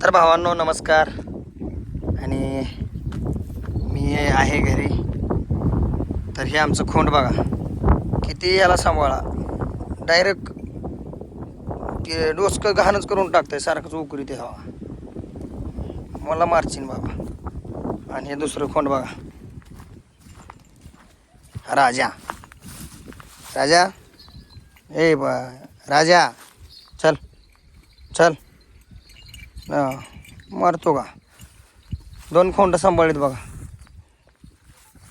तर भावांनो नमस्कार. आणि मी आहे घरी. तर हे आमचं खोंड बघा किती याला सांभाळा. डायरेक्ट ते डोसकं घाणच करून टाकतंय सारखंच उकरी ते हवा. मला मारचीन बाबा. आणि हे दुसरं खोंड बघा राजा. राजा ए बा राजा चल चल. मारतो का. 2 खोंड सांभाळीत बघा.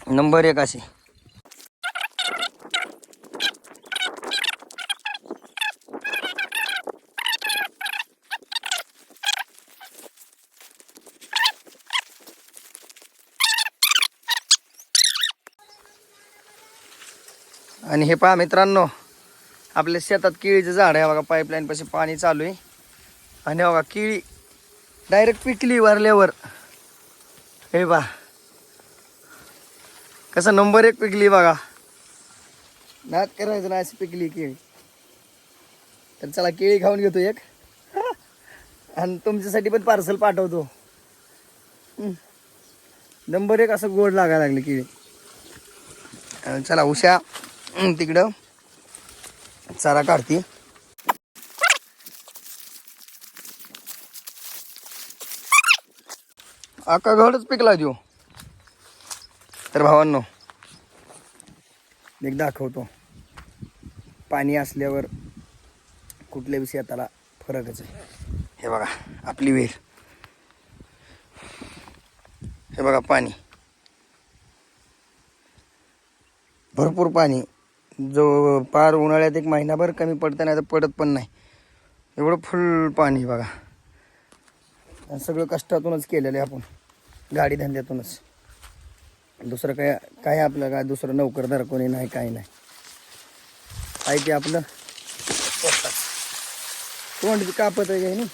नंबर 1 अशी. आणि हे पहा मित्रांनो, आपल्या शेतात केळीचं झाड आहे बघा. पाईपलाईन पाशी पाणी चालू आहे. आणि बघा केळी डायरेक्ट पिकली वरल्यावर. हे बा कसं नंबर 1 पिकली बघा. नाद करायचं ना अशी पिकली केळी. तर चला केळी खाऊन घेतो एक. आणि तुमच्यासाठी पण पार्सल पाठवतो. नंबर 1 असं गोड लागायला लागली केळी. चला उषा तिकडं चारा काढती. अख्खा घडच पिकला देऊ. तर भावांनो एक दाखवतो. पाणी असल्यावर कुठल्या विषयी त्याला फरकच आहे. हे बघा आपली विहीर. हे बघा पाणी भरपूर पाणी. जो पार उन्हाळ्यात 1 महिनाभर कमी पडतं नाही तर पडत पण नाही. एवढं फुल पाणी बघा. सगळं कष्टातूनच केलेलं आहे आपण. गाडी धंद्यातूनच. दुसरं काय आपलं काय दुसरं नोकरदार कोणी नाही काही नाही. आहे ते आपलं तोंड कापत आहे काही नाही.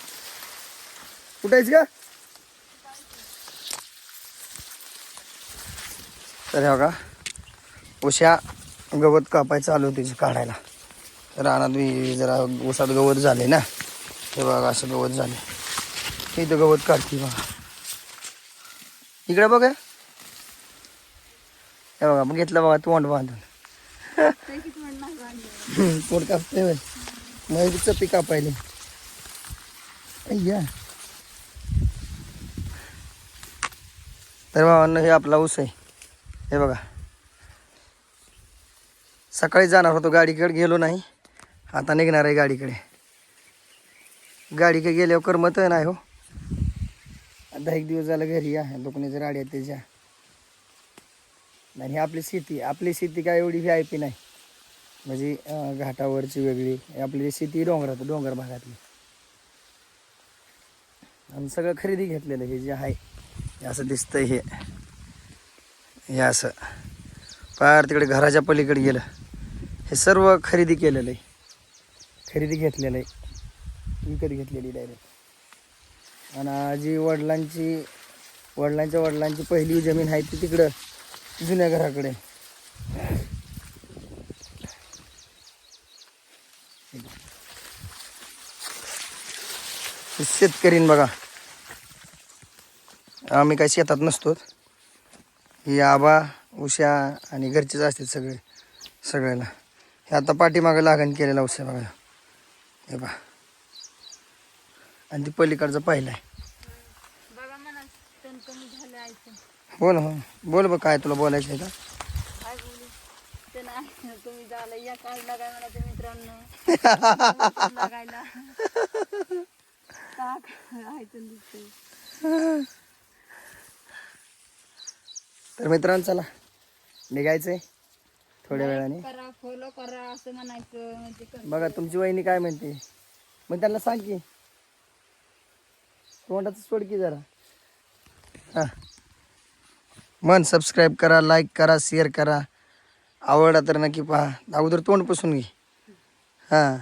कुठायच का. तर हे बघा उशा गवत कापाय चालू होती काढायला. रानात बी जरा उसात गवत झाले ना. हे बघा असं गवत झाले. इथं गवत काढते बघा. इकडे बघा. हे बघा मग घेतलं बघा तोंड बांधून. तोंड कापते मग चपी कापायली. अय्या. तर भावांना हे आपला ऊस आहे. हे बघा सकाळी जाणार होतो गाडीकडे गेलो नाही. आता निघणार आहे गाडीकडे. गाडीकडे गेल्यावर करमत नाही हो. आता 1 दिवस झाला घरी आहे. लोकांच्या गाड्या त्याच्या. आणि आपली शेती काय एवढी VIP नाही. म्हणजे घाटावरची वेगळी. आपली शेती डोंगर भागातली. आणि सगळं खरेदी घेतलेलं हे जे आहे. असं दिसतंय हे असं पार तिकडे घराच्या पलीकडे गेलं. हे सर्व खरेदी केलेलं आहे. खरेदी घेतलेलं आहे. विकत घेतलेली डायरेक्ट. आणि जी वडिलांची पहिली जमीन आहे ती तिकडं जुन्या घराकडे. शेतकरीन बघा. आम्ही काही शेतात नसतो. ही आबा उषा आणि घरचेच असतात सगळ्याला. हे आता पाठीमागं लागण केलेला उषा बघा. हे बा. आणि ती पलीकडचं पाहिलं आहे. बोल हो बोल बघ काय तुला बोलायचं आहे का. तुम्ही झालं या काढला काय म्हणा मित्रांनो. तर मित्रांनो चला निघायचंय थोड्या वेळाने. करा फॉलो करा असं म्हणायचं. बघा तुमची वहिनी काय म्हणते. मग त्यांना सांग की तोंडाचं सोड की जरा. हां मन सबस्क्राईब करा, लाईक करा, शेअर करा. आवडला तर नक्की पहा. अगोदर तोंड पुसून घे. हां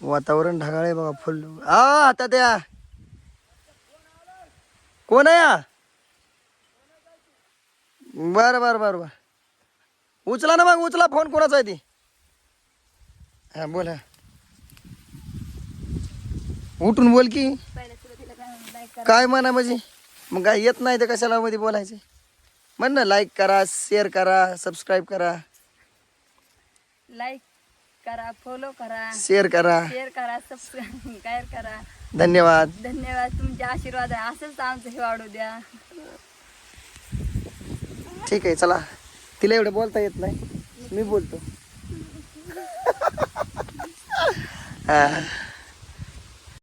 वातावरण ढगाळ आहे बघा फुल. आता त्या कोण आहे. बरं उचला ना मग. उचला फोन. कोणाचा आहे ती. हां बोल. उठून बोल की. काय म्हणा म्हणजे मग काय येत नाही तर कशाला मध्ये बोलायचे. म्हण ना लाईक करा, शेअर करा, सबस्क्राईब करा, लाईक करा, फॉलो करा, शेअर करा. शेअर करा, सबस्क्राईब करा. धन्यवाद. धन्यवाद. तुमचे आशीर्वाद आहे, असंच आमचं हे वाढू द्या. ठीक आहे चला. तिला एवढं बोलता येत नाही, मी बोलतो. हा